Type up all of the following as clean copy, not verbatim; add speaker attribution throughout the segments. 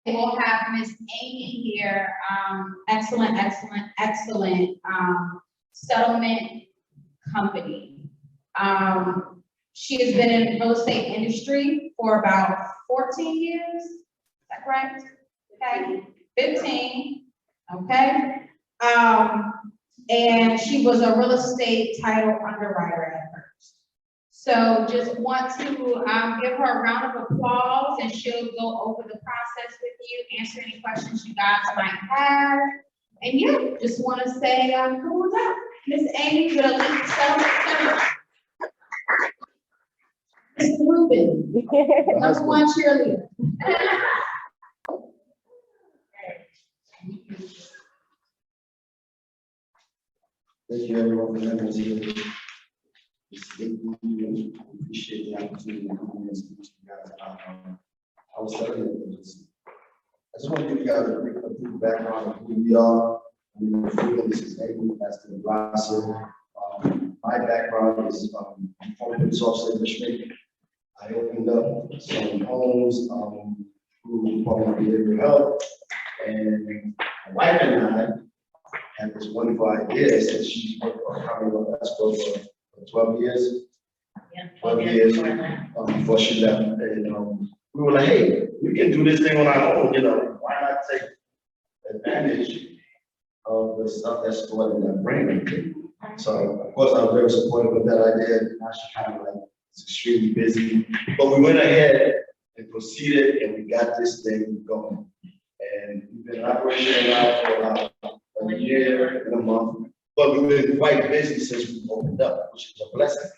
Speaker 1: We'll have Miss Amy here. Excellent settlement company. She has been in the real estate industry for about 14 years. Is that correct? Okay, 15. Okay. And she was a real estate title underwriter at first. So just want to give her a round of applause, and she'll go over the process with you, answer any questions you guys might have. And yeah, just want to say, come on up. Miss Amy, with a lead settlement. Mr. Rubin, #1 cheerleader.
Speaker 2: Thank you everyone for having us here. We appreciate the opportunity to come and speak to you guys about our settlement agency. I just want to give you guys a brief background of who we are. This is Amy, that's the Rossa. My background is former police officer industry. I opened up some homes through Department of Behavioral Health, and my wife and I had this wonderful idea since she's worked for us for 12 years.
Speaker 3: Yeah,
Speaker 2: 12 years before she left. And we were like, hey, we can do this thing on our own, why not take advantage of the stuff that's stored in that brain? So, of course, I was very supportive of that idea. Now she's kind of like, it's extremely busy. But we went ahead and proceeded, and we got this thing going. And we've been operating now for about a year and a month. But we've been quite busy since we opened up, which is a blessing.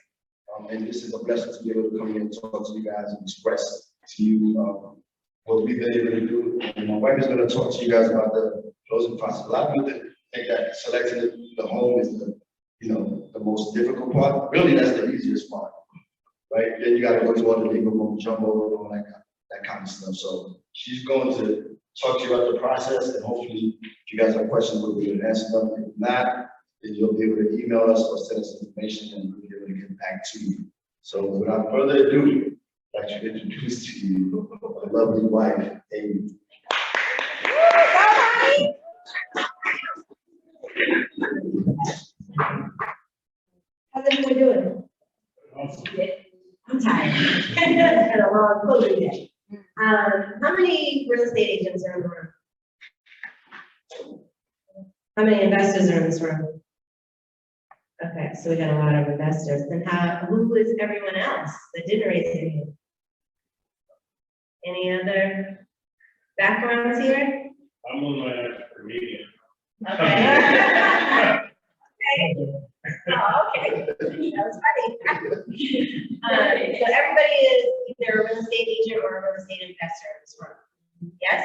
Speaker 2: And this is a blessing to be able to come here and talk to you guys and express to you what we've been able to do. And my wife is going to talk to you guys about the closing process. A lot of people think that selecting the home is the most difficult part. Really, that's the easiest part, right? Then you got to go to all the legal room, jump over, all that kind of stuff. So she's going to talk to you about the process, and hopefully, if you guys have questions, we'll be able to answer them. If not, then you'll be able to email us or send us information, and we'll be able to get back to you. So without further ado, I'd like to introduce to you a lovely wife, Amy.
Speaker 3: How's everyone doing? I'm tired. It's been a long closing day. How many real estate agents are in the room? How many investors are in this room? Okay, so we got a lot of investors. Then who is everyone else that didn't raise their hand? Any other backgrounds here?
Speaker 4: I'm on my media.
Speaker 3: Okay. Oh, okay. That was funny. So everybody is either a real estate agent or a real estate investor in this room. Yes?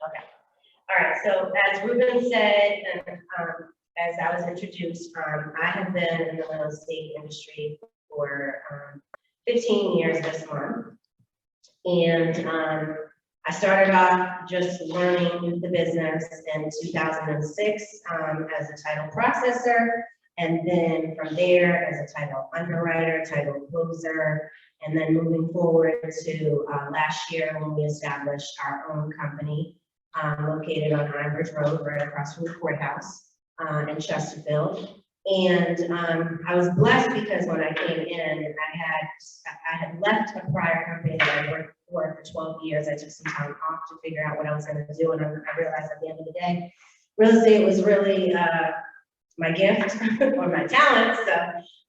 Speaker 3: Okay. All right. So as Ruben said, and as I was introduced, I have been in the real estate industry for 15 years this month. And I started off just learning the business in 2006 as a title processor, and then from there as a title underwriter, title closer, and then moving forward to last year when we established our own company located on Ironbridge Road, right across from the courthouse in Chesterfield. And I was blessed because when I came in, I had left a prior company that I worked for 12 years. I took some time off to figure out what I was going to do, and I realized at the end of the day, real estate was really my gift or my talent. So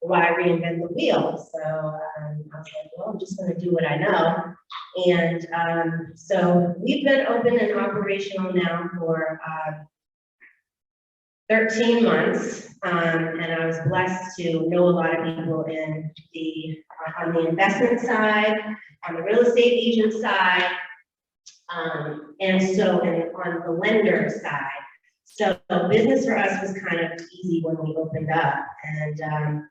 Speaker 3: why reinvent the wheel? So I was like, well, I'm just going to do what I know. And so we've been open and operational now for 13 months, and I was blessed to know a lot of people in on the investment side, on the real estate agent side, and on the lender side. So business for us was kind of easy when we opened up, and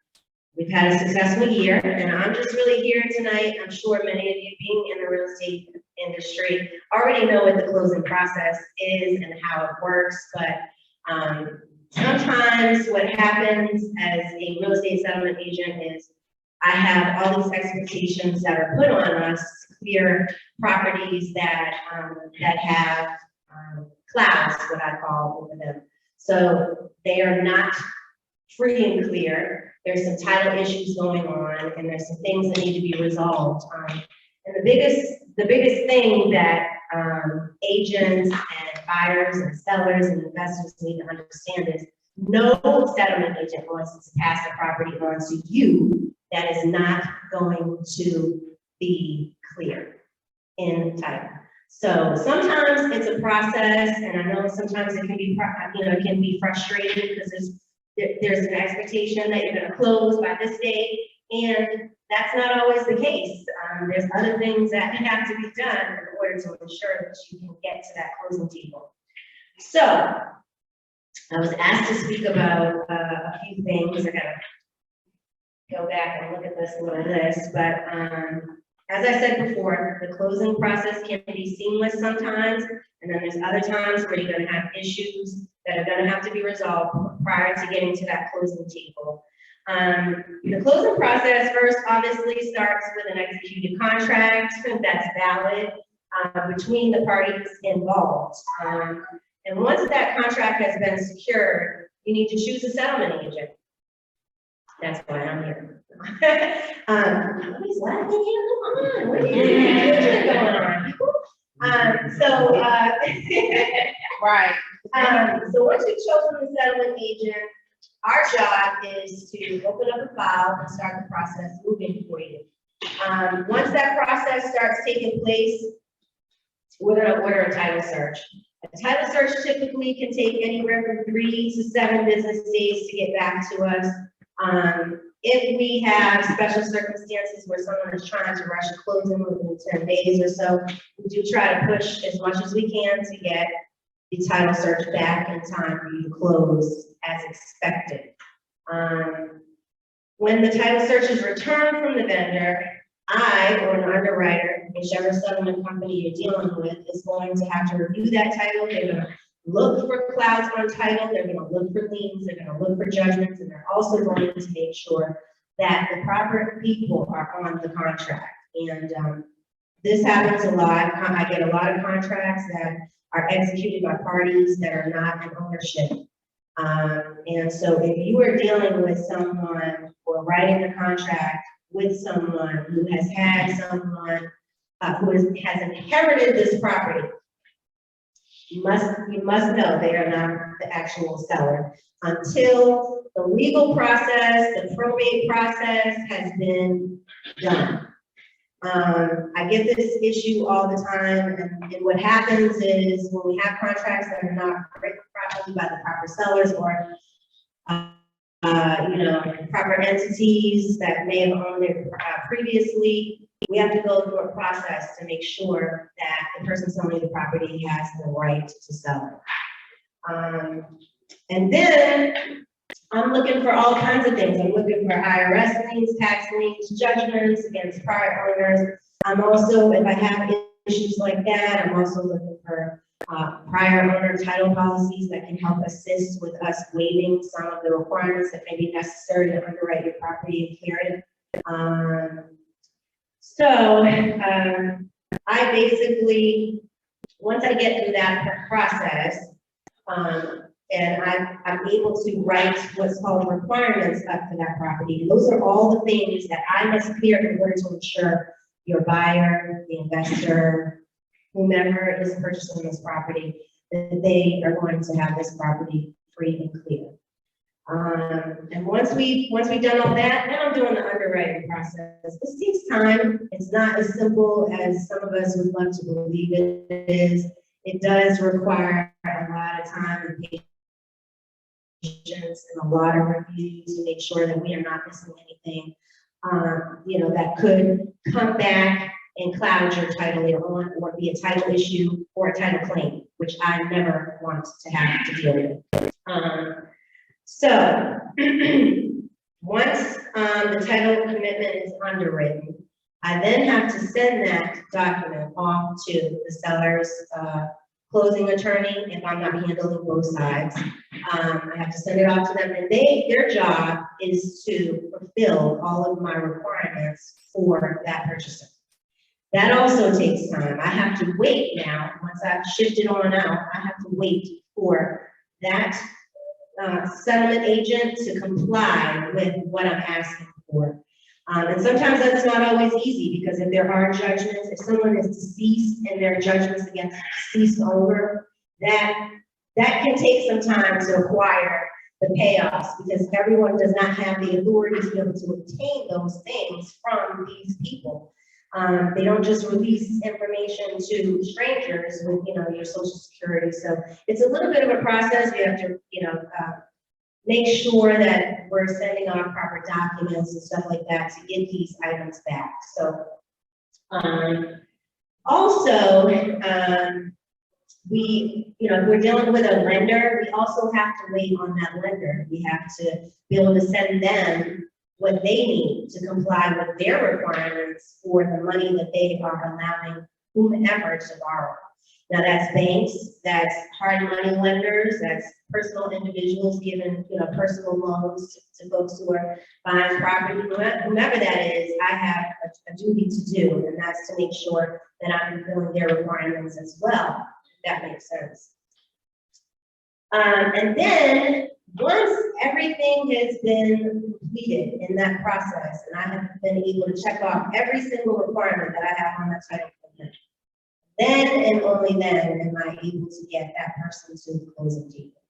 Speaker 3: we've had a successful year. And I'm just really here tonight. I'm sure many of you being in the real estate industry already know what the closing process is and how it works, but sometimes what happens as a real estate settlement agent is I have all these expectations that are put on us to clear properties that, that have, clouds, what I call over them. So they are not free and clear. There's some title issues going on, and there's some things that need to be resolved. And the biggest thing that agents and buyers and sellers and investors need to understand is no settlement agent wants to pass a property on to you that is not going to be clear in title. So sometimes it's a process, and I know sometimes it can be, it can be frustrating because there's an expectation that you're going to close by this date, and that's not always the case. There's other things that have to be done in order to ensure that you can get to that closing table. So I was asked to speak about a few things. I gotta go back and look at this little list, but as I said before, the closing process can be seamless sometimes, and then there's other times where you're going to have issues that are going to have to be resolved prior to getting to that closing table. The closing process first obviously starts with an executed contract that's valid between the parties involved. And once that contract has been secured, you need to choose a settlement agent. That's why I'm here. Nobody's laughing here. Come on, what is going on?
Speaker 1: Right.
Speaker 3: So once you've chosen the settlement agent, our job is to open up a file and start the process moving for you. Once that process starts taking place, we're going to order a title search. A title search typically can take anywhere from 3 to 7 business days to get back to us. If we have special circumstances where someone is trying to rush a closing within 10 days or so, we do try to push as much as we can to get the title search back in time for you to close as expected. When the title search is returned from the vendor, I or an underwriter, whichever settlement company you're dealing with, is going to have to review that title. They're going to look for clouds on title. They're going to look for liens. They're going to look for judgments, and they're also going to make sure that the proper people are on the contract. And this happens a lot. I get a lot of contracts that are executed by parties that are not in ownership. And so if you are dealing with someone or writing a contract with someone who has had someone who has inherited this property, you must know they are not the actual seller until the legal process, the probate process has been done. I get this issue all the time, and what happens is when we have contracts that are not written properly by the proper sellers or proper entities that may have owned it previously, we have to go through a process to make sure that the person selling the property has the right to sell it. And then I'm looking for all kinds of things. I'm looking for IRS liens, tax liens, judgments against prior owners. I'm also, if I have issues like that, I'm also looking for prior owner title policies that can help assist with us waiving some of the requirements that may be necessary to underwrite your property and clear it. I basically, once I get through that process, and I'm able to write what's called requirements up for that property. Those are all the things that I must clear in order to ensure your buyer, the investor, whomever is purchasing this property, that they are going to have this property free and clear. And once we've done all that, now I'm doing the underwriting process. This takes time. It's not as simple as some of us would love to believe it is. It does require a lot of time and patience and a lot of review to make sure that we are not missing anything, that could come back and cloud your title later on, or be a title issue or a title claim, which I never want to have to deal with. So once the title commitment is underwritten, I then have to send that document off to the seller's closing attorney if I'm not handling both sides. I have to send it off to them, and their job is to fulfill all of my requirements for that purchaser. That also takes time. I have to wait now, once I've shifted on out, I have to wait for that settlement agent to comply with what I'm asking for. And sometimes that's not always easy, because if there are judgments, if someone is deceased and there are judgments against the deceased owner, that can take some time to acquire the payoffs, because everyone does not have the authority to be able to obtain those things from these people. They don't just release information to strangers with, your social security. So it's a little bit of a process. We have to, make sure that we're sending off proper documents and stuff like that to get these items back. So, also, if we're dealing with a lender, we also have to wait on that lender. We have to be able to send them what they need to comply with their requirements for the money that they are allowing whomever to borrow. Now that's banks, that's hard money lenders, that's personal individuals giving, personal loans to folks who are buying property, whomever that is. I have a duty to do, and that's to make sure that I'm fulfilling their requirements as well, if that makes sense. And then once everything has been completed in that process, and I have been able to check off every single requirement that I have on that title commitment, then and only then am I able to get that person to the closing table.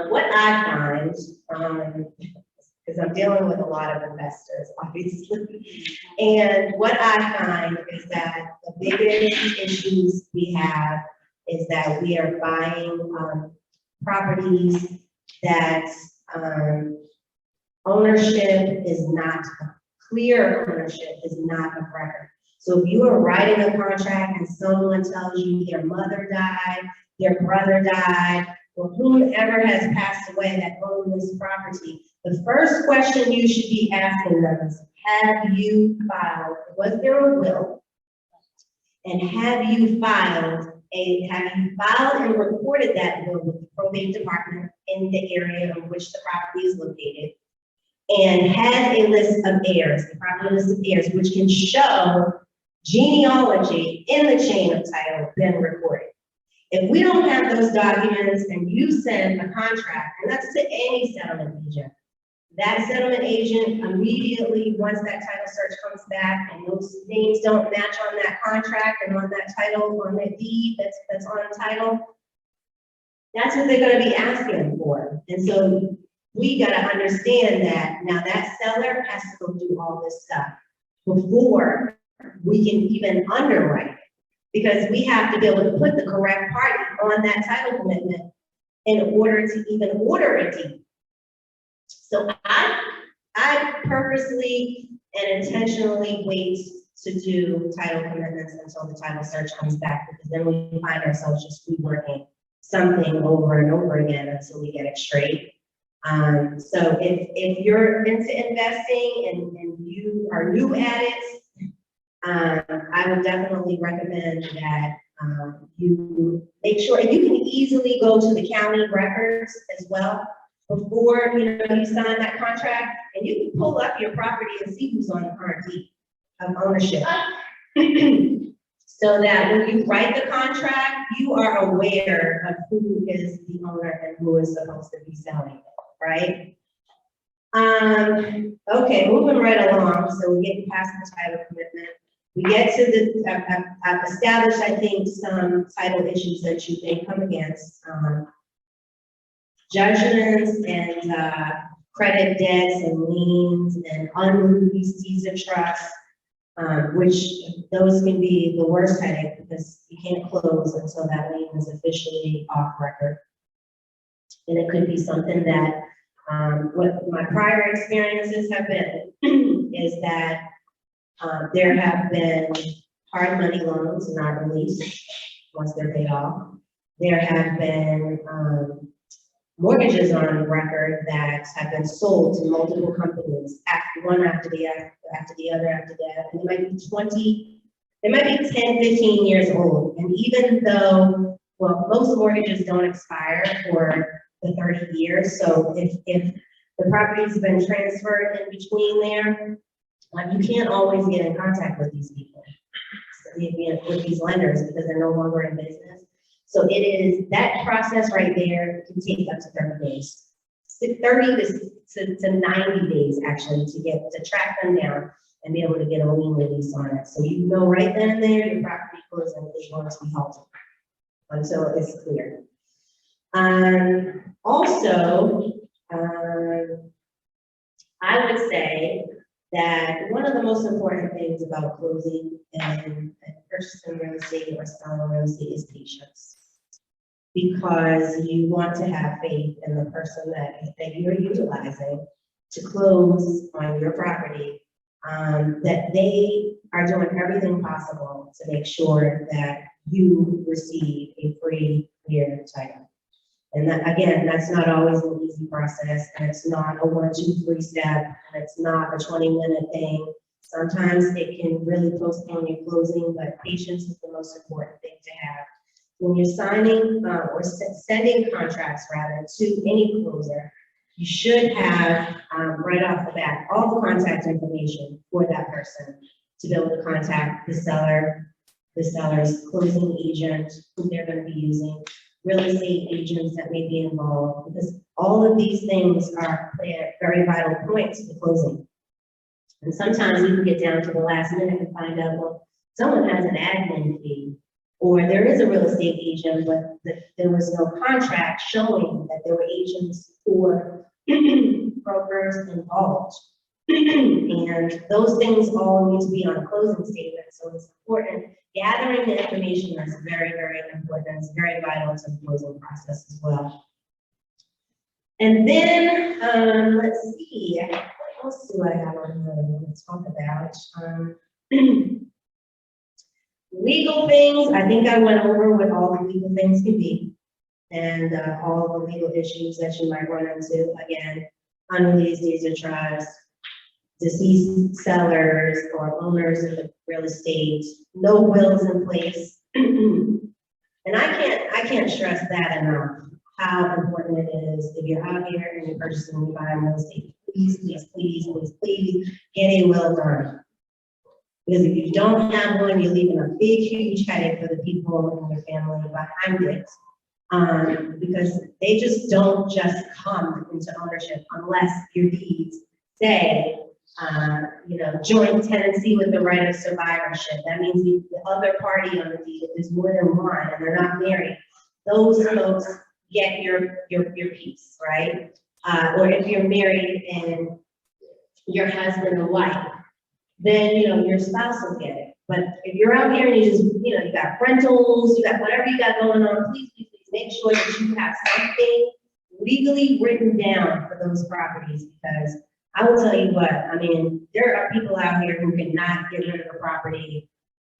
Speaker 3: What I find, because I'm dealing with a lot of investors, obviously, and what I find is that the biggest issues we have is that we are buying properties that ownership is not clear, ownership is not a record. So if you are writing a contract and someone tells you their mother died, their brother died, or whomever has passed away that owned this property, the first question you should be asking them is, have you filed, was there a will? And have you filed and recorded that will with the probate department in the area in which the property is located? And has a list of heirs, the proper list of heirs, which can show genealogy in the chain of title been recorded. If we don't have those documents and you send a contract, and that's to any settlement agent, that settlement agent immediately, once that title search comes back and those names don't match on that contract and on that title, on that deed that's on the title, that's what they're going to be asking for. And so we got to understand that now that seller has to go do all this stuff before we can even underwrite it, because we have to be able to put the correct party on that title commitment in order to even order a deed. So I purposely and intentionally wait to do title commitments until the title search comes back, because then we find ourselves just reworking something over and over again until we get it straight. So if you're into investing and you are new at it, I would definitely recommend that you make sure, and you can easily go to the county records as well before you sign that contract, and you can pull up your property and see who's on the current deed of ownership. So that when you write the contract, you are aware of who is the owner and who is supposed to be selling it, right? Okay, moving right along. So we're getting past the title commitment. We get to the, I've established, I think, some title issues that you may come against. Judgments and credit debts and liens and unreleased deeds of trust, which those can be the worst headache, because you can't close until that lien is officially off record. And it could be something that, what my prior experiences have been, is that there have been hard money loans not released once they're paid off. There have been mortgages on record that have been sold to multiple companies, one after the other, and there might be 20 They might be 10, 15 years old. And even though, well, most mortgages don't expire for the 30 years. So if the property's been transferred in between there, you can't always get in contact with these people, with these lenders, because they're no longer in business. So it is, that process right there can take up to 30 days. 30 to 90 days actually to track them down and be able to get a lien release on it. So you know right then and there, your property closing is going to be halted until it's clear. Also, I would say that one of the most important things about closing and purchasing real estate or selling real estate is patience. Because you want to have faith in the person that you're utilizing to close on your property, that they are doing everything possible to make sure that you receive a free, clear title. And that, again, that's not always an easy process, and it's not a 1, 2, 3 step, and it's not a 20-minute thing. Sometimes it can really postpone your closing, but patience is the most important thing to have. When you're signing or sending contracts rather to any closer, you should have right off the bat all the contact information for that person to be able to contact the seller, the seller's closing agent, who they're going to be using, real estate agents that may be involved, because all of these things play a very vital point to the closing. And sometimes you can get down to the last minute and find out, well, someone has an admin fee, or there is a real estate agent, but there was no contract showing that there were agents or brokers involved. And those things all need to be on a closing statement, so it's important. Gathering the information is very, very important. It's very vital to the closing process as well. And then, let's see, what else do I have on here to talk about? Legal things, I think I went over what all the legal things can be, and all the legal issues that you might run into. Again, unreleased deeds of trust, deceased sellers or owners of the real estate, no wills in place. And I can't stress that enough, how important it is if you're out here and you're purchasing and buying real estate. Please, please, please, please, please get a will done. Because if you don't have one, you're leaving a big, huge headache for the people in your family behind it. Because they just don't just come into ownership unless your deeds say, joint tenancy with the right of survivorship. That means the other party on the deed, if there's more than one and they're not married, those folks get your piece, right? Or if you're married and your husband and wife, then, your spouse will get it. But if you're out here and you just, you got rentals, you got whatever you got going on, please, please, please make sure that you have something legally written down for those properties, because I will tell you what, there are people out here who cannot get rid of a property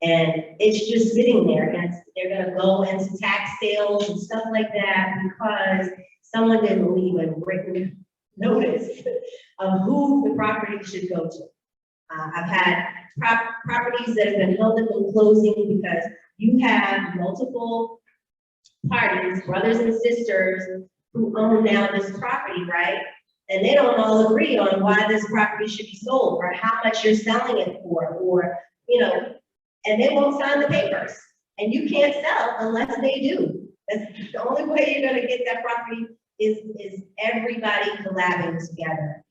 Speaker 3: and it's just sitting there, and they're gonna go into tax sales and stuff like that because someone didn't leave a written notice of who the property should go to. I've had properties that have been held up in closing because you have multiple parties, brothers and sisters, who own now this property, right? And they don't all agree on why this property should be sold or how much you're selling it for, or, and they won't sign the papers. And you can't sell unless they do. That's the only way you're gonna get that property is everybody collabing together.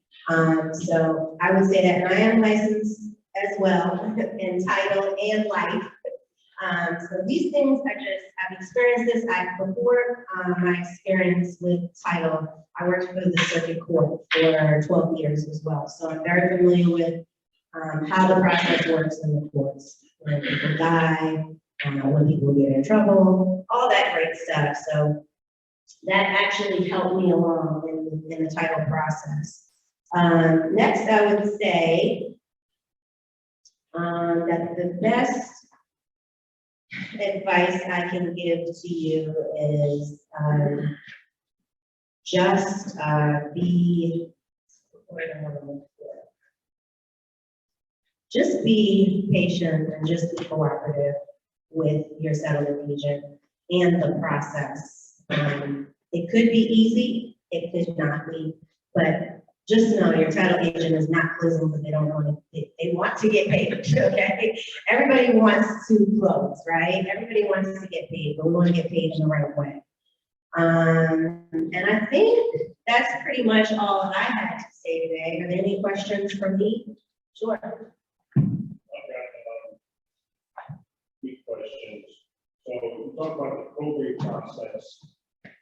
Speaker 3: So I would say that, and I am licensed as well in title and life. So these things I've experienced this. Before my experience with title, I worked for the circuit court for 12 years as well. So I'm very familiar with how the process works in the courts, when people die, when people get in trouble, all that great stuff. So that actually helped me along in the title process. Next, I would say that the best advice I can give to you is just be, just be patient and just be cooperative with your settlement agent and the process. It could be easy, it could not be, but just know your title agent is not closing because they don't want to, they want to get paid, okay? Everybody wants to close, right? Everybody wants to get paid, but we want to get paid in the right way. And I think that's pretty much all I had to say today. Are there any questions for me? Sure.
Speaker 4: I've got few questions. So we talk about the probate process.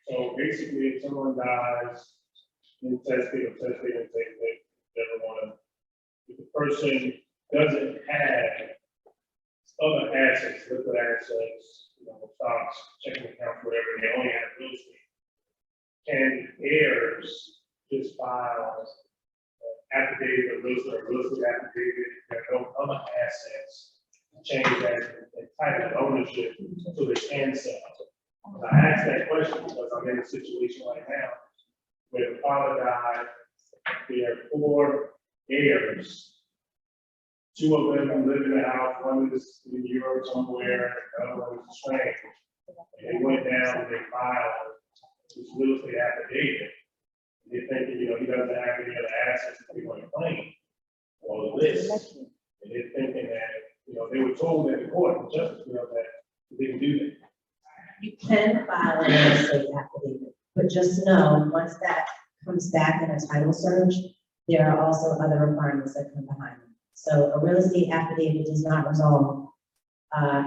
Speaker 4: So basically, if someone dies, in Chesterfield, they never want to, if the person doesn't have other assets, liquid assets, stocks, checking accounts, whatever, they only have real estate. Can heirs just file affidavit, real estate affidavit, there are no other assets, change that title of ownership so they can sell? I asked that question because I'm in a situation right now where the father died, there are 4 heirs. 2 of them live in the house, one is in Europe somewhere, the other one is estranged. And they went down and they filed this real estate affidavit. They're thinking, he doesn't have any other assets that they want to claim or list. And they're thinking that, they were told in the court in Chesterfield that they didn't do that.
Speaker 3: You can file a real estate affidavit, but just know, once that comes back in a title search, there are also other requirements that come behind it. So a real estate affidavit does not resolve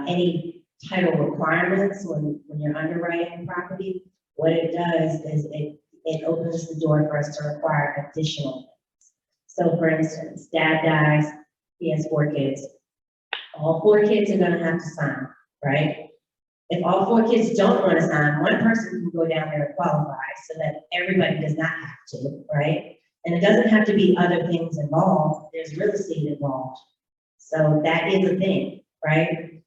Speaker 3: any title requirements when you're underwriting property. What it does is it opens the door for us to require additional things. So for instance, dad dies, he has 4 kids. All 4 kids are gonna have to sign, right? If all 4 kids don't want to sign, one person can go down there and qualify so that everybody does not have to, right? And it doesn't have to be other things involved. There's real estate involved. So that is a thing, right?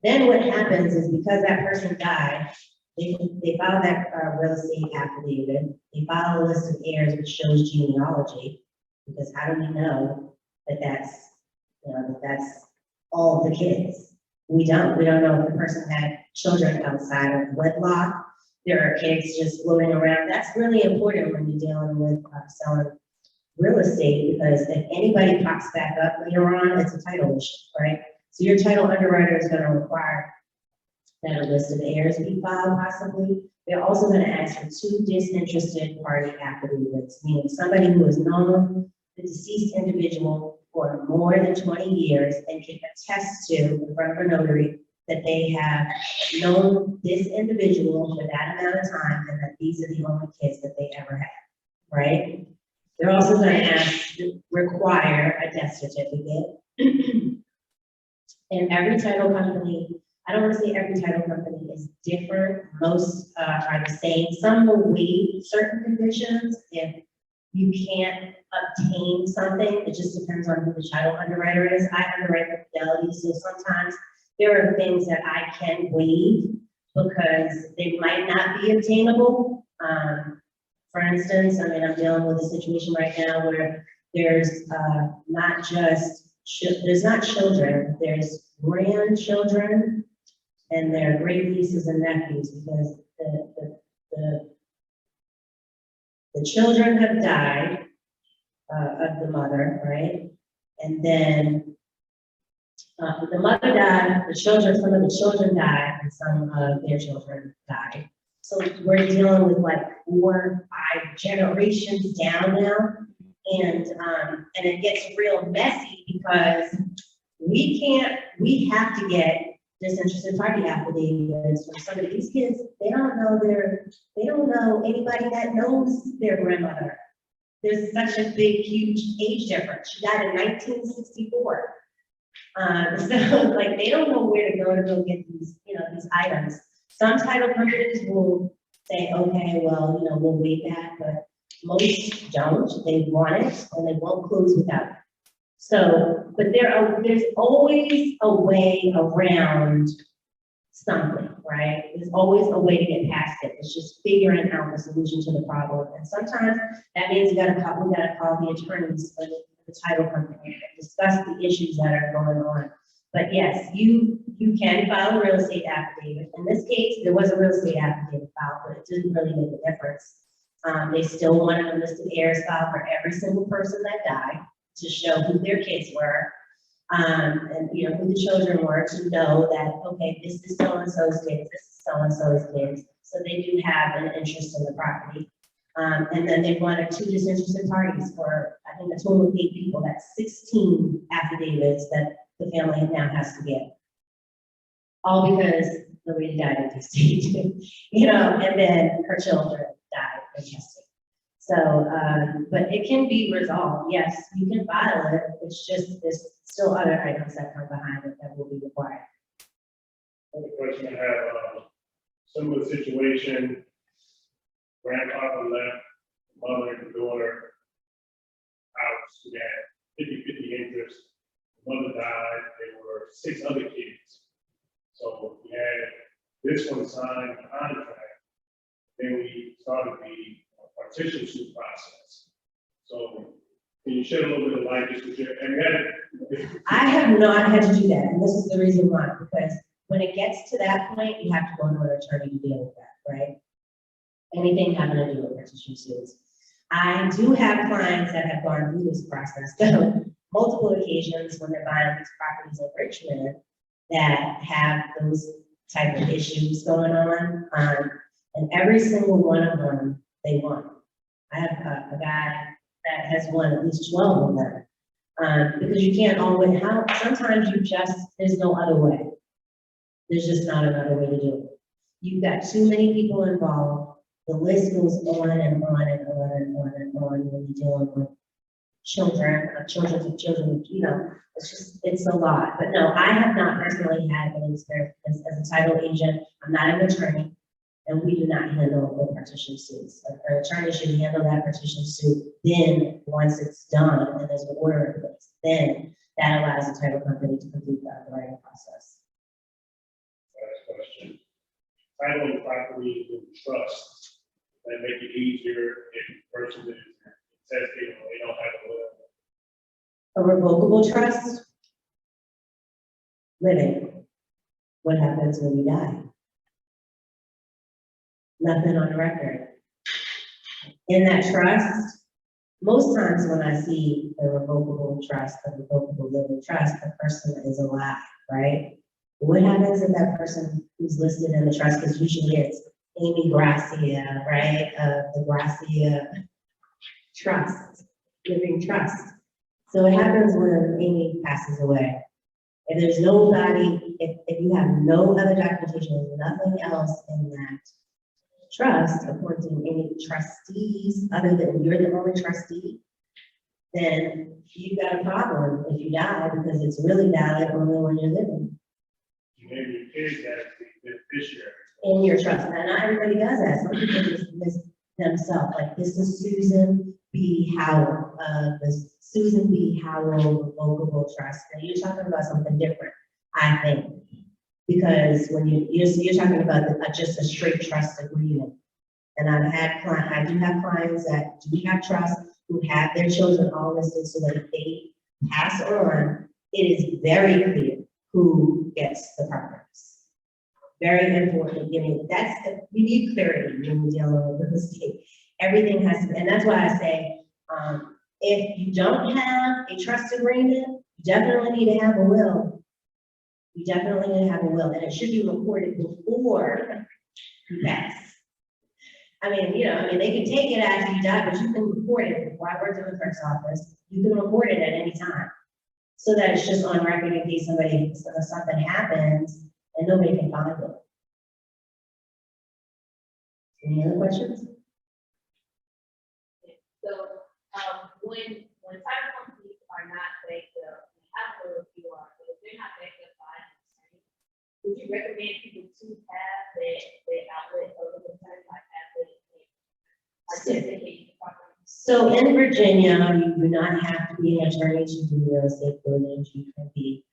Speaker 3: Then what happens is because that person died, they file that real estate affidavit, they file a list of heirs which shows genealogy, because how do we know that that's all the kids? We don't know if the person had children outside of wedlock. There are kids just floating around. That's really important when you're dealing with selling real estate, because if anybody pops back up later on, it's a title issue, right? So your title underwriter is going to require that a list of heirs be filed possibly. They're also going to ask for 2 disinterested party affidavits, meaning somebody who has known the deceased individual for more than 20 years and can attest to in front of a notary that they have known this individual for that amount of time and that these are the only kids that they ever had, right? They're also going to require a death certificate. And every title company, I don't want to say every title company is different. Most are the same. Some will waive certain conditions if you can't obtain something. It just depends on who the title underwriter is. I underwrite for Fidelity, so sometimes there are things that I can waive because they might not be obtainable. For instance, I'm dealing with a situation right now where there's not children, there's grandchildren, and there are great nieces and nephews, because the children have died of the mother, right? And then the mother died, some of the children died, and some of their children died. So we're dealing with like 4, 5 generations down now. And it gets real messy because we have to get disinterested party affidavits from some of these kids. They don't know anybody that knows their grandmother. There's such a big, huge age difference. She died in 1964. So like they don't know where to go get these, these items. Some title companies will say, okay, well, we'll waive that, but most don't. They want it and they won't close without it. So, but there's always a way around something, right? There's always a way to get past it. It's just figuring out the solution to the problem. And sometimes that means we gotta call the attorneys for the title company and discuss the issues that are going on. But yes, you can file a real estate affidavit. In this case, there was a real estate affidavit filed, but it didn't really make a difference. They still wanted a list of heirs filed for every single person that died to show who their kids were, and you know, who the children were, to know that, okay, this is so-and-so's kids, this is so-and-so's kids. So they do have an interest in the property. And then they wanted 2 disinterested parties for, I think, a total of 8 people. That's 16 affidavits that the family now has to get. All because the lady died in testing, you know, and then her children died in testing. So, but it can be resolved. Yes, you can file it. It's just, there's still other items that come behind it that will be required.
Speaker 4: Another question I have, similar situation, grandfather left, mother and daughter house, we had 50-50 interest. The mother died, there were 6 other kids. So we had this one signed a contract, then we started the partition suit process. So can you shed a little bit of light, just because
Speaker 3: I have not had to do that, and this is the reason why, because when it gets to that point, you have to go to an attorney to deal with that, right? Anything having to do with partition suits. I do have clients that have gone through this process, so multiple occasions when they're buying these properties in Richmond that have those type of issues going on, and every single one of them, they won. I have a guy that has won at least 12 of them, because you can't always, sometimes there's no other way. There's just not another way to do it. You've got too many people involved. The list goes on and on and on and on and on when you're dealing with children, you know, it's a lot. But no, I have not personally had any experience as a title agent. I'm not an attorney, and we do not handle the partition suits. An attorney should handle that partition suit. Then, once it's done and there's an order in place, then that allows the title company to complete the underwriting process.
Speaker 4: last question. Titling property in trust, that make it easier if a person is tested or they don't have a will.
Speaker 3: A revocable trust, living. What happens when you die? Nothing on the record. In that trust, most times when I see the revocable trust, the revocable living trust, the person is alive, right? What happens if that person who's listed in the trust, because usually it's Amy Gracia, right? The Gracia Trust, Living Trust. So what happens when Amy passes away? If there's nobody, if you have no other documentation, there's nothing else in that trust appointing any trustees other than you're the only trustee, then you've got a problem if you die, because it's really valid only when you're living.
Speaker 4: Maybe your kids as the beneficiary.
Speaker 3: In your trust. And not everybody does that. Some people just list themselves, like this is Susan B. Howell, the Susan B. Howell Revocable Trust. And you're talking about something different, I think. Because when you're talking about just a straight trust agreement. And I do have clients that do have trust who have their children all listed so that if they pass on, it is very clear who gets the properties. Very important. You need clarity when you're dealing with real estate. Everything has to, and that's why I say, if you don't have a trust agreement, you definitely need to have a will. You definitely need to have a will, and it should be recorded before you pass. I mean, they can take it after you die, but you can record it. Before I worked in the clerk's office, you can record it at any time, so that it's just on record in case something happens and nobody can find it. Any other questions?
Speaker 1: So, when title companies are not backed up, we have to review our, but if they're not backed up by an attorney, would you recommend people to have that outlet of the attorney, like have the identification property?
Speaker 3: So in Virginia, you do not have to be an attorney to do real estate closings. You can be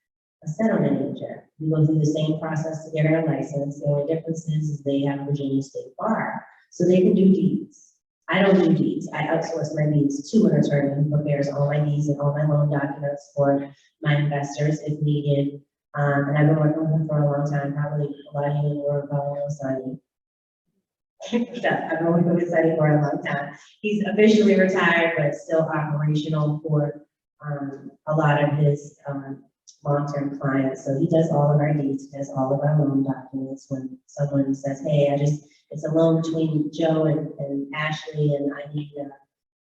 Speaker 3: a settlement agent. You go through the same process to get a license. The only difference is they have Virginia State Bar, so they can do deeds. I don't do deeds. I outsource my deeds to an attorney who prepares all my deeds and all my loan documents for my investors if needed. And I've been working with him for a long time, probably a lot of you were probably know Sonny. Yeah, I've been working with Sonny for a long time. He's officially retired, but still operational for a lot of his long-term clients. So he does all of our deeds, does all of our loan documents. When someone says, hey, it's a loan between Joe and Ashley, and I need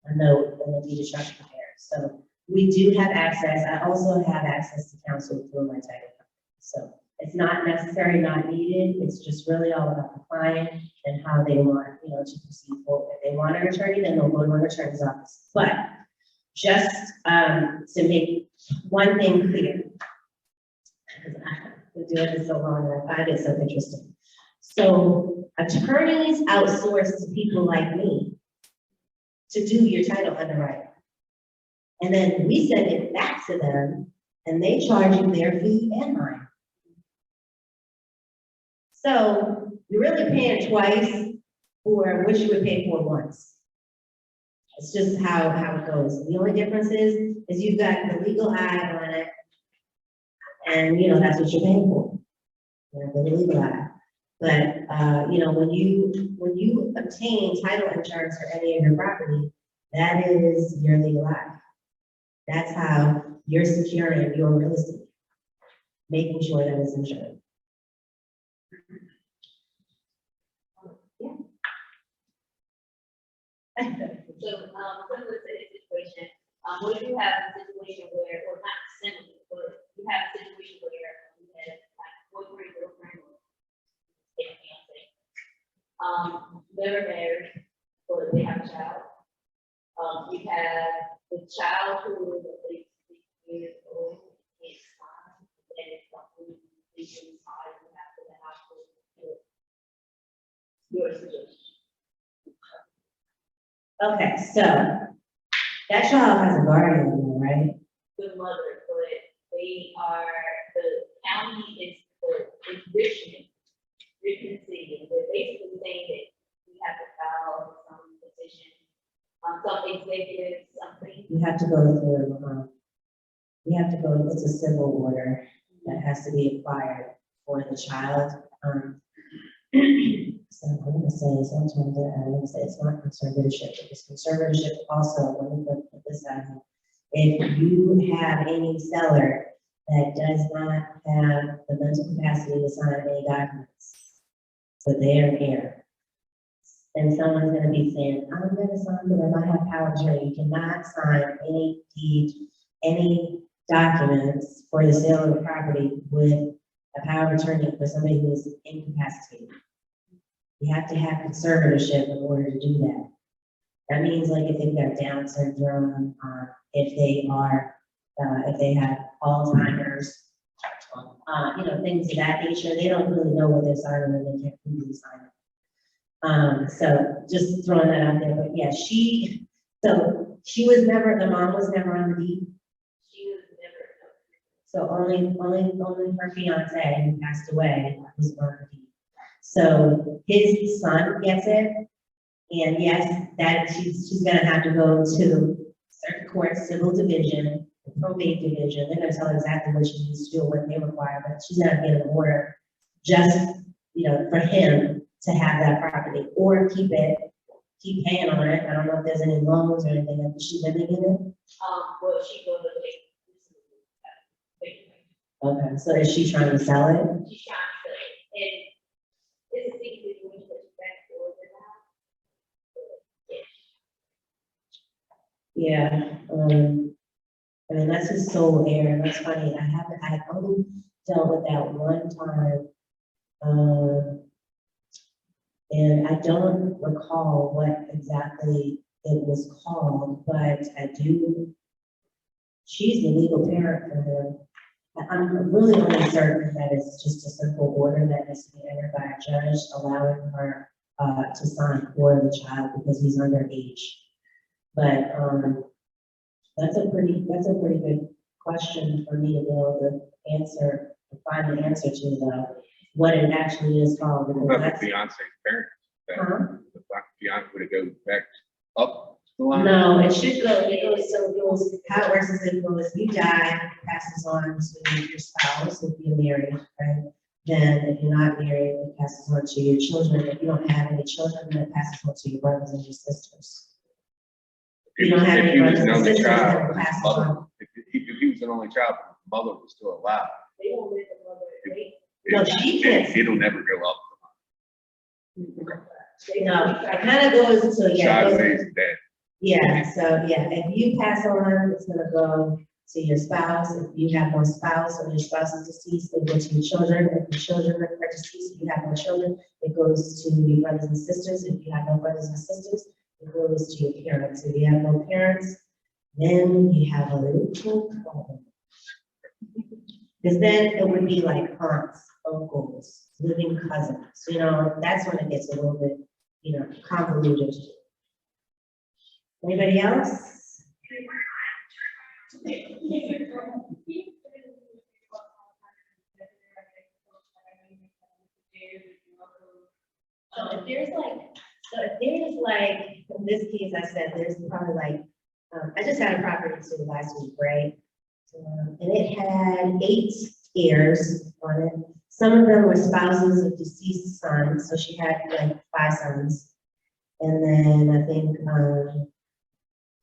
Speaker 3: a note and a deed of trust prepared. So we do have access. I also have access to counsel through my title company. So it's not necessary, not needed. It's just really all about the client and how they want, to proceed forward. If they want an attorney, then they'll go to an attorney's office. But just to make one thing clear, because I've been doing this so long and I find it so interesting. So attorneys outsource to people like me to do your title underwriting. And then we send it back to them and they charge you their fee and mine. So you're really paying twice for what you would pay for once. It's just how it goes. The only difference is you've got the legal eye on it, and that's what you're paying for. The legal eye. But when you obtain title insurance for any of your property, that is your legal eye. That's how you're securing your real estate, making sure that it's insured.
Speaker 5: So, similar to this situation, what if you have a situation where, or not similar, but you have a situation where you have like boyfriend, girlfriend, or fiance. They're married, or they have a child. You have the child who is at least 6 years old, is fine, and it's something legally fine, you have to the household. Your suggestion.
Speaker 3: Okay, so that child has a guardian, right?
Speaker 5: The mother, but they are, the county is the enrichment, City, they're basically saying that we have to file some petition, some executive, something.
Speaker 3: You have to go through, it's a civil order that has to be acquired for the child. So I'm gonna say, sometimes I'm gonna say it's not conservatorship, because conservatorship also, let me put this out here. If you have any seller that does not have the mental capacity to sign any documents, so they are here, and someone's gonna be saying, I'm gonna sign for them, I have power of attorney. You cannot sign any deed, any documents for the sale of the property with a power of attorney for somebody who is incapacitated. You have to have conservatorship in order to do that. That means like if they've got Down syndrome, if they have Alzheimer's, things of that nature, they don't really know what they're signing and they can't legally sign it. So just throwing that out there, but yeah, the mom was never on the deed.
Speaker 5: She was never.
Speaker 3: So only her fiance who passed away was on the deed. So his son gets it, and yes, that she's gonna have to go to circuit court, civil division, probate division. They're gonna tell her exactly what she needs to do, what they require, but she's gonna get an order just, for him to have that property, or keep paying on it. I don't know if there's any loans or anything. Is she living in it?
Speaker 5: Well, she goes to
Speaker 3: Okay, so is she trying to sell it?
Speaker 5: she's trying to sell it, and it's a big situation that she's back for the
Speaker 3: Yeah, I mean, that's his sole heir. That's funny. I only dealt with that one time. And I don't recall what exactly it was called, but she's the legal parent for him. I'm really only certain that it's just a simple order that needs to be entered by a judge, allowing her to sign for the child because he's underage. But that's a pretty good question for me to be able to answer, to find the answer to, though, what it actually is called.
Speaker 6: What about the fiance's parents?
Speaker 3: Huh?
Speaker 6: The fiance would it go back up the line?
Speaker 3: No, it should go, it goes, how it works is it goes, you die, it passes on to your spouse, if you're married, right? Then if you're not married, it passes on to your children. If you don't have any children, then it passes on to your brothers and your sisters. You don't have
Speaker 6: If
Speaker 3: any
Speaker 6: he was
Speaker 3: brothers
Speaker 6: an
Speaker 3: and
Speaker 6: only
Speaker 3: sisters, then
Speaker 6: child,
Speaker 3: it
Speaker 6: his
Speaker 3: passes
Speaker 6: mother,
Speaker 3: on.
Speaker 6: if he was an only child, his mother was still alive.
Speaker 5: They don't live in mother, they.
Speaker 3: No, she can't.
Speaker 6: It'll never go up.
Speaker 3: No, it kind of goes until, yeah. it
Speaker 6: Child
Speaker 3: goes-
Speaker 6: stays dead.
Speaker 3: Yeah, so, yeah, if you pass on, it's gonna go to your spouse. If you have no spouse or your spouse is deceased, it goes to your children. If your children are deceased, if you have no children, it goes to your brothers and sisters. If you have no brothers and sisters, it goes to your parents. If you have no parents, then you have a little problem. Because then it would be like aunts, uncles, living cousins, you know, that's when it gets a little bit, you know, convoluted. Anybody else? So if there's like, in this case, I said, there's probably like, I just had a property to last week, right? And it had 8 heirs on it. Some of them were spouses of deceased sons, so she had like 5 sons. And then I think,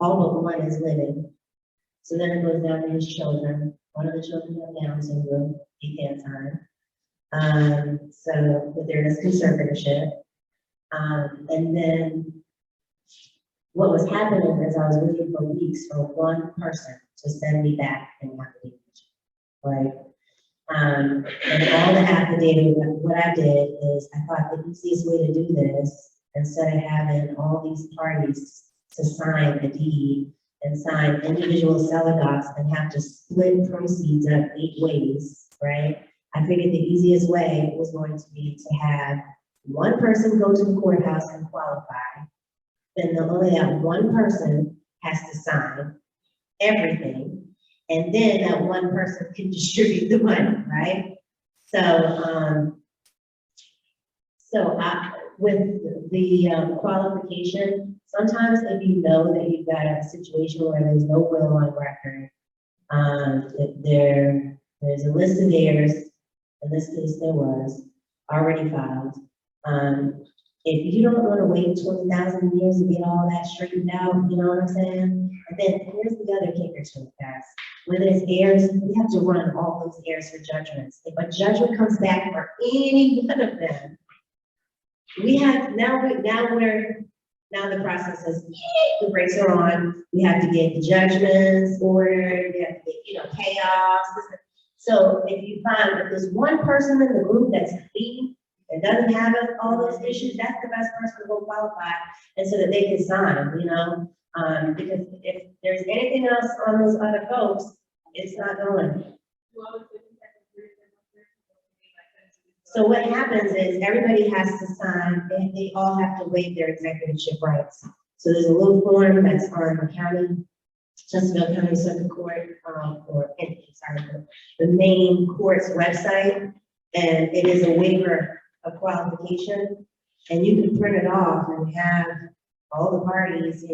Speaker 3: all but one is living. So then it goes down to his children. One of the children have Down syndrome, he can't sign. So, but there is conservatorship. And then what was happening is I was waiting for weeks for one person to send me back an affidavit, right? And all the affidavit, what I did is I thought the easiest way to do this, instead of having all these parties to sign the deed and sign individual seller docs and have to split proceeds up 8 ways, right? I figured the easiest way was going to be to have one person go to the courthouse and qualify. Then only that one person has to sign everything. And then that one person can distribute the money, right? So, with the qualification, sometimes if you know that you've got a situation where there's no will on record, there's a list of heirs, in this case there was, already filed. If you don't want to wait 20,000 years to get all that straightened out, you know what I'm saying? And then here's the other kicker to the past. When there's heirs, we have to run all those heirs for judgments. If a judgment comes back for any one of them, we have, now the process is, the brakes are on, we have to get the judgments ordered, we have to get, chaos. So if you find that there's one person in the group that's clean, and doesn't have all those issues, that's the best person to go qualify, and so that they can sign, because if there's anything else on those other folks, it's not going. So what happens is everybody has to sign, they all have to waive their executiveship rights. So there's a little form that's on the county, Chesterfield County Circuit Court, the main court's website, and it is a waiver of qualification, and you can print it off and have all the parties,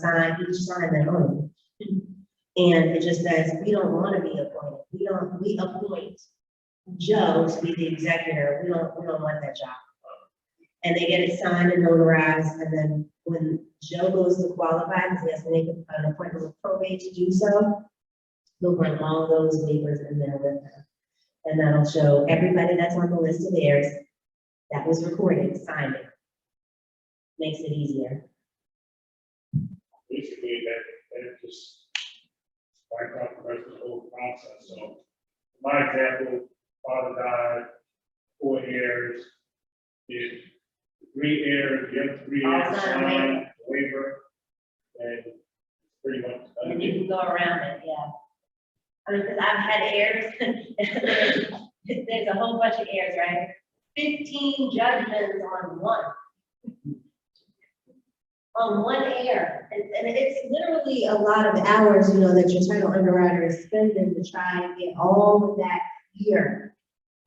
Speaker 3: sign, each sign their own. And it just says, we don't want to be appointed. We appoint Joe to be the executor. We don't want that job. And they get it signed and notarized, and then when Joe goes to qualify, because he has to make an appointment with probate to do so, he'll bring all those waivers in there with him. And that'll show everybody that's on the list of heirs that was recorded, signed it. Makes it easier.
Speaker 4: Basically, that just wiped out the rest of the whole process. So, my example, father died, 4 heirs, did 3 heirs, the other 3 heirs
Speaker 3: All signed
Speaker 4: signed the waiver, and pretty much.
Speaker 3: And you can go around it, yeah. I mean, because I've had heirs, there's a whole bunch of heirs, right? 15 judgments on one. On one heir. And it's literally a lot of hours, that your title underwriter is spending to try and get all of that here.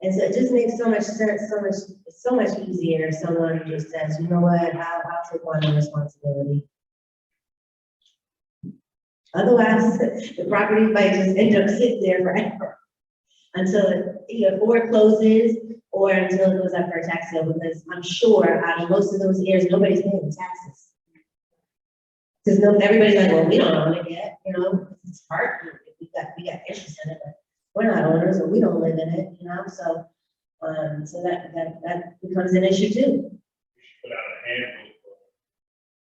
Speaker 3: And so it just makes so much sense, so much easier if someone just says, you know what, I'll take on the responsibility. Otherwise, the property might just end up sitting there forever until it either forecloses or until it goes up for a tax sale, because I'm sure out of most of those years, nobody's paying taxes. Because no, everybody's like, well, we don't own it yet, you know, it's hard, we got interest in it, but we're not owners, or we don't live in it, you know, so, so that becomes an issue too.
Speaker 4: Put out a handbook.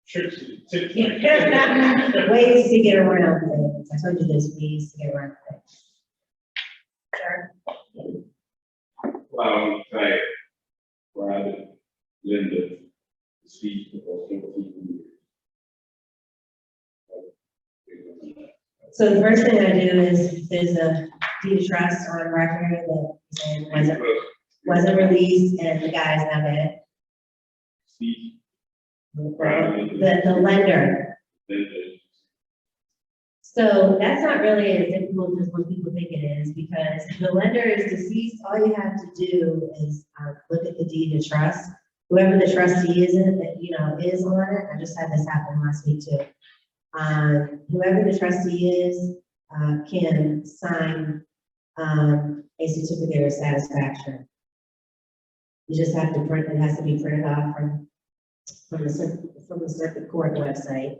Speaker 4: Tricks and tips. like that.
Speaker 3: Ways to get around things, I told you there's ways to get around things. Sure.
Speaker 7: Well, like, private lender, speak or people.
Speaker 3: So the first thing I do is, if there's a deed of trust on record that wasn't released and the guy's not it.
Speaker 7: Speak,
Speaker 3: The lender.
Speaker 7: lender,
Speaker 3: So that's not really as difficult as what people think it is, because the lender is deceased, all you have to do is, look at the deed of trust. Whoever the trustee is, is on it, I just had this happen last week too. Whoever the trustee is, can sign, a certificate of satisfaction. You just have to print, it has to be printed off from the circuit court website.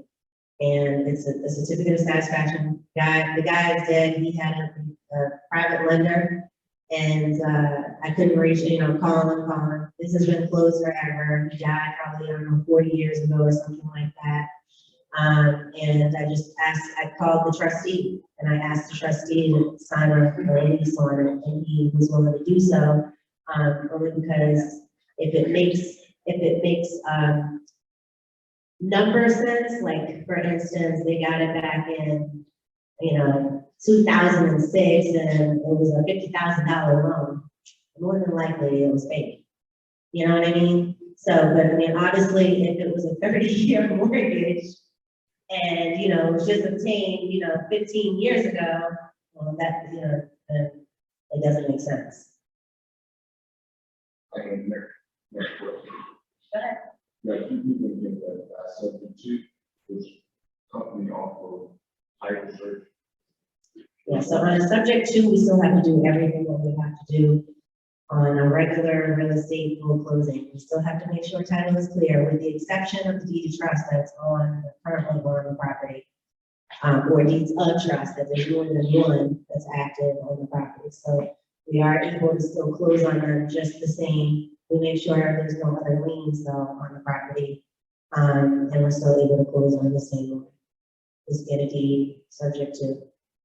Speaker 3: And it's a certificate of satisfaction. The guy is dead, he had a private lender, and, I couldn't reach, calling. This has been closed forever, he died probably, 40 years ago or something like that. And I called the trustee, and I asked the trustee to sign a release on it, and he was willing to do so, only because if it makes number sense, like, for instance, they got it back in, 2006, and it was a $50,000 loan, more than likely it was fake. You know what I mean? So, but I mean, obviously, if it was a 30-year mortgage, and, it was just obtained, 15 years ago, well, that, then it doesn't make sense.
Speaker 7: next question.
Speaker 3: Go ahead.
Speaker 7: Yeah, you can get that, subject to, which company offer title search.
Speaker 3: Yeah, so on a subject to, we still have to do everything that we have to do on a regular real estate full closing. We still have to make sure title is clear, with the exception of the deed of trust that's currently on the property. Or deeds of trust, that there's more than one that's active on the property. So we are able to still close on them just the same. We make sure there's no other liens though on the property. And we're still able to close on the same. Just get a deed subject to,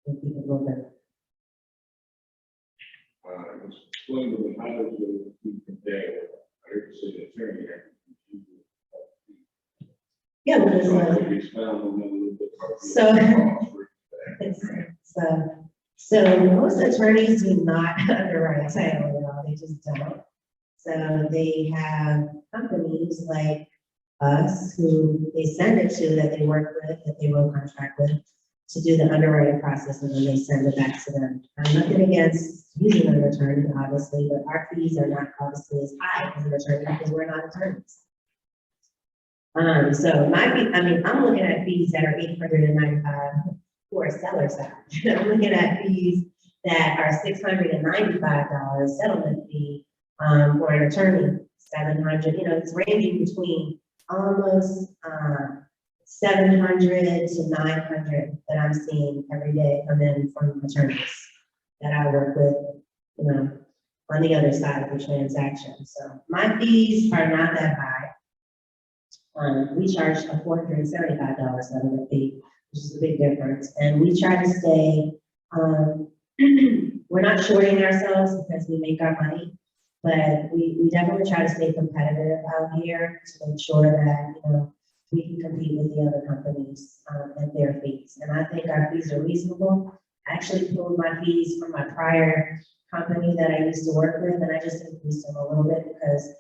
Speaker 3: and keep it moving.
Speaker 7: Explain to me, how does it compare, I heard you say the attorney.
Speaker 3: Yeah, because,
Speaker 7: Expound on that a little bit.
Speaker 3: so most attorneys do not underwrite title at all, they just don't. So they have companies like us who they send it to, that they work with, that they will contract with, to do the underwriting process, and then they send it back to them. I'm nothing against using an attorney, obviously, but our fees are not obviously as high as an attorney because we're not attorneys. So my fee, I'm looking at fees that are $895 for a seller side. I'm looking at fees that are $695 settlement fee, for an attorney, $700. It's ranging between almost, 700 to 900 that I'm seeing every day come in from attorneys that I work with, on the other side of the transaction. So my fees are not that high. We charge a $475 settlement fee, which is a big difference. And we try to stay, we're not shorting ourselves because we make our money, but we definitely try to stay competitive out here to make sure that, we can compete with the other companies and their fees. And I think our fees are reasonable. I actually pulled my fees from my prior company that I used to work with, and I just increased them a little bit because,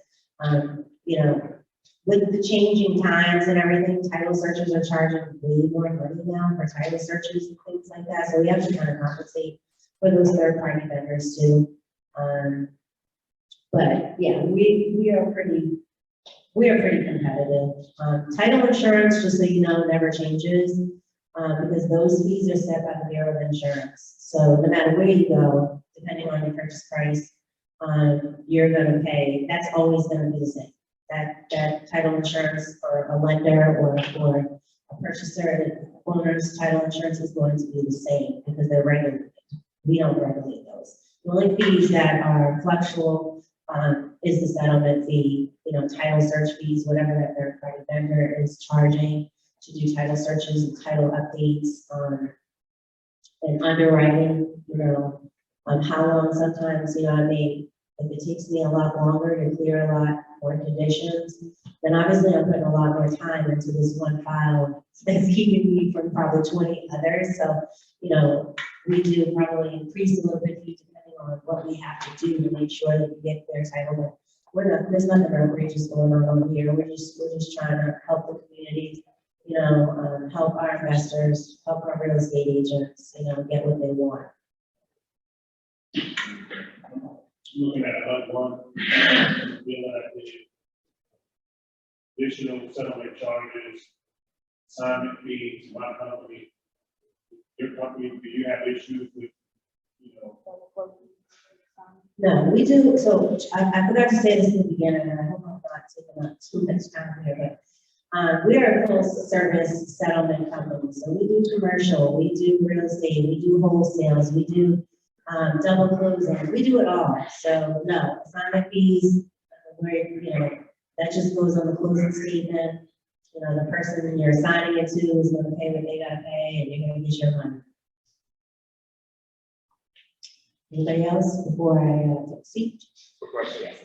Speaker 3: with the changing times and everything, title searchers are charging way more money now for title searches and things like that. So we have to kind of compensate for those third-party vendors too. But yeah, we are pretty competitive. Title insurance, just so you know, never changes. because those fees are set by the Bureau of Insurance. So no matter where you go, depending on your purchase price, you're gonna pay, that's always gonna be the same. That title insurance for a lender or for a purchaser, owner's title insurance is going to be the same because they're regulated. We don't regulate those. The only fees that are fluctual, is the settlement fee, title search fees, whatever that third party vendor is charging to do title searches and title updates, and underwriting, how long sometimes, if it takes me a lot longer to clear a lot more conditions, then obviously I'm putting a lot more time into this one file that's keeping me from probably 20 others. So, we do probably increase a little bit fee depending on what we have to do to make sure that we get their title. There's nothing outrageous going on here. We're just trying to help the community, help our investors, help our real estate agents, get what they want.
Speaker 4: Looking at another one, dealing at the additional settlement charges, assignment fees, my company, your company, do you have issues with,
Speaker 3: No, we do, so I forgot to say this in the beginning, and I hope I'm not taking up too much time here, but we are a full service settlement company. So we do commercial, we do real estate, we do wholesales, we do double closing, we do it all. So no, assignment fees, that just goes on the closing statement. The person you're assigning it to is going to pay what they gotta pay, and you're gonna get your money. Anybody else before I take a seat?
Speaker 7: Quick question.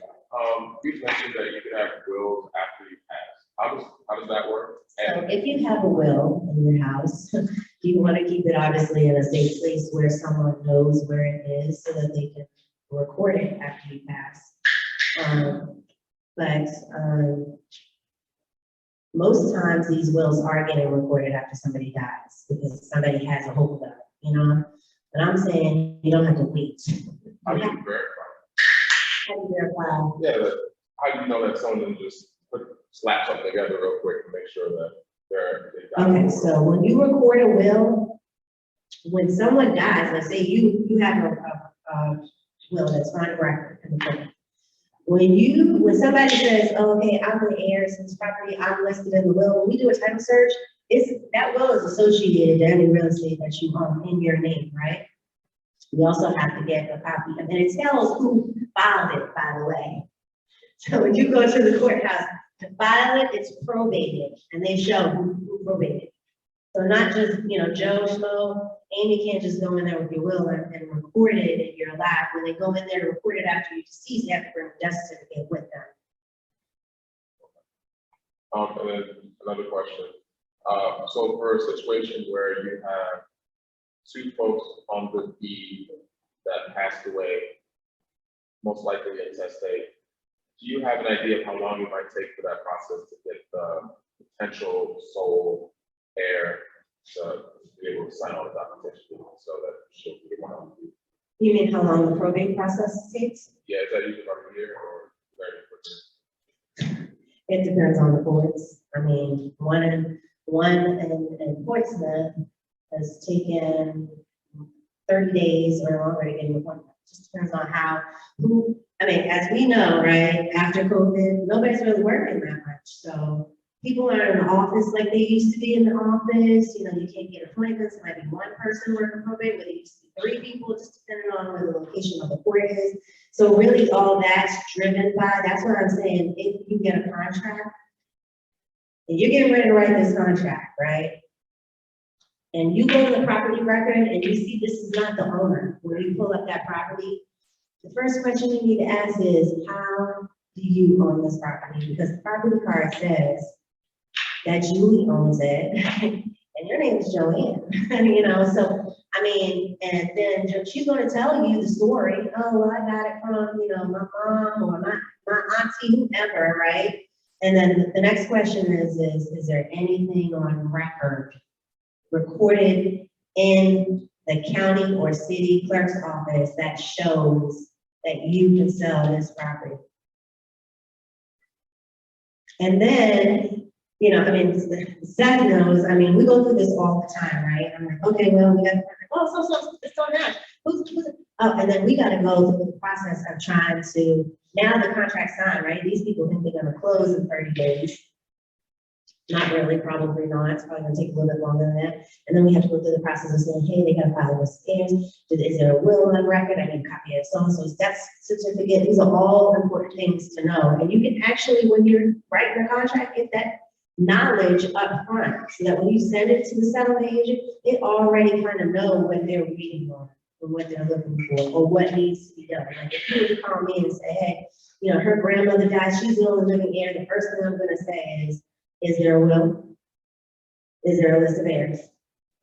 Speaker 7: You mentioned that you could have wills after you pass. How does that work?
Speaker 3: So if you have a will in your house, you want to keep it obviously in a safe place where someone knows where it is so that they can record it after you pass. But most times these wills are getting recorded after somebody dies because somebody has a hold of it, But I'm saying you don't have to wait.
Speaker 7: How do you verify?
Speaker 3: How do you verify?
Speaker 7: Yeah, but how do you know that someone didn't just slap something together real quick to make sure that they got
Speaker 3: Okay,
Speaker 7: it?
Speaker 3: so when you record a will, when someone dies, let's say you have a will that's on record in the court. When somebody says, oh, okay, I'm the heir to this property, I'm listed in the will, when we do a title search, that will is associated to any real estate that you own in your name, right? We also have to get a copy, and it tells who filed it, by the way. So when you go to the courthouse to file it, it's probated, and they show who probated. So not just, Joe Schmo, Amy can't just go in there with your will and record it if you're alive. When they go in there to record it after you're deceased, they have to bring a death certificate with them.
Speaker 7: And then another question. So for a situation where you have two folks on the deed that passed away, most likely intestate, do you have an idea of how long it might take for that process to get the potential sole heir to be able to sign all the documentation so that she'll be one of them?
Speaker 3: You mean how long the probate process takes?
Speaker 7: Yeah, is that usually about a year or very quickly?
Speaker 3: It depends on the courts. I mean, one in Portsmouth has taken 30 days or longer to get an appointment. Just depends on as we know, right, after COVID, nobody's really working that much. So people are in the office like they used to be in the office. You can't get appointments. It might be one person working probate, but it used to be 3 people, just depending on where the location of the court is. So really all that's driven by, that's what I'm saying, if you get a contract, and you're getting ready to write this contract, right? And you go to the property record and you see this is not the owner, when you pull up that property, the first question you need to ask is, how do you own this property? Because the property card says that Julie owns it, and your name is Joanne, so, and then she's gonna tell you the story. Oh, well, I got it from, my mom or my auntie, whoever, right? And then the next question is there anything on record recorded in the county or city clerk's office that shows that you can sell this property? And then You know, I mean, Seth knows, I mean, we go through this all the time, right? I'm like, okay, well, we got, it's on that. Oh, and then we gotta go through the process of trying to, now the contract's signed, right? These people think they're gonna close in 30 days. Not really, probably not. It's probably gonna take a little bit longer than that. And then we have to go through the process of saying, hey, they gotta file this in. Is there a will on record? I need a copy of so-and-so's death certificate. These are all important things to know. And you can actually, when you're writing the contract, get that knowledge up front, so that when you send it to the settlement agent, they already kind of know what they're reading on, or what they're looking for, or what needs to be done. Like if you were to call me and say, hey, you know, her grandmother died, she's the only living heir, the first thing I'm gonna say is there a will? Is there a list of heirs?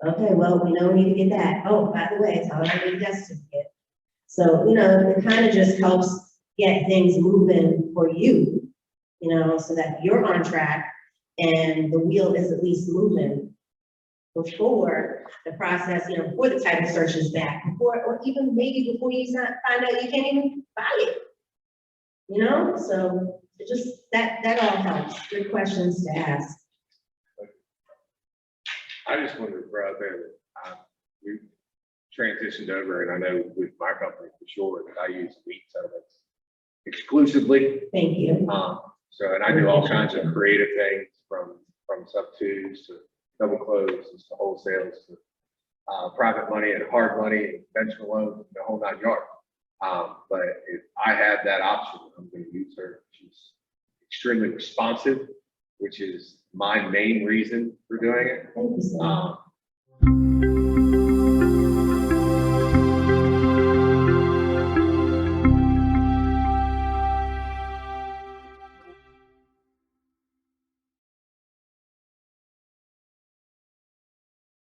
Speaker 3: Okay, well, we know we need to get that. Oh, by the way, it's already a death certificate. So, you know, it kind of just helps get things moving for you, you know, so that you're on track and the wheel is at least moving before the process, you know, before the title search is back, before, or even maybe before you find out you can't even buy it. You know, so it just, that all helps. Good questions to ask.
Speaker 6: I just wanted to throw out there that we transitioned over, and I know with my company for sure that I use wheat settlements exclusively.
Speaker 3: Thank you.
Speaker 6: So, and I do all kinds of creative things from sub twos to double closes to wholesales to private money and hard money and conventional loans, the whole 9 yards. But if I have that option, I'm going to use her. She's extremely responsive, which is my main reason for doing it.
Speaker 3: Thank you so much.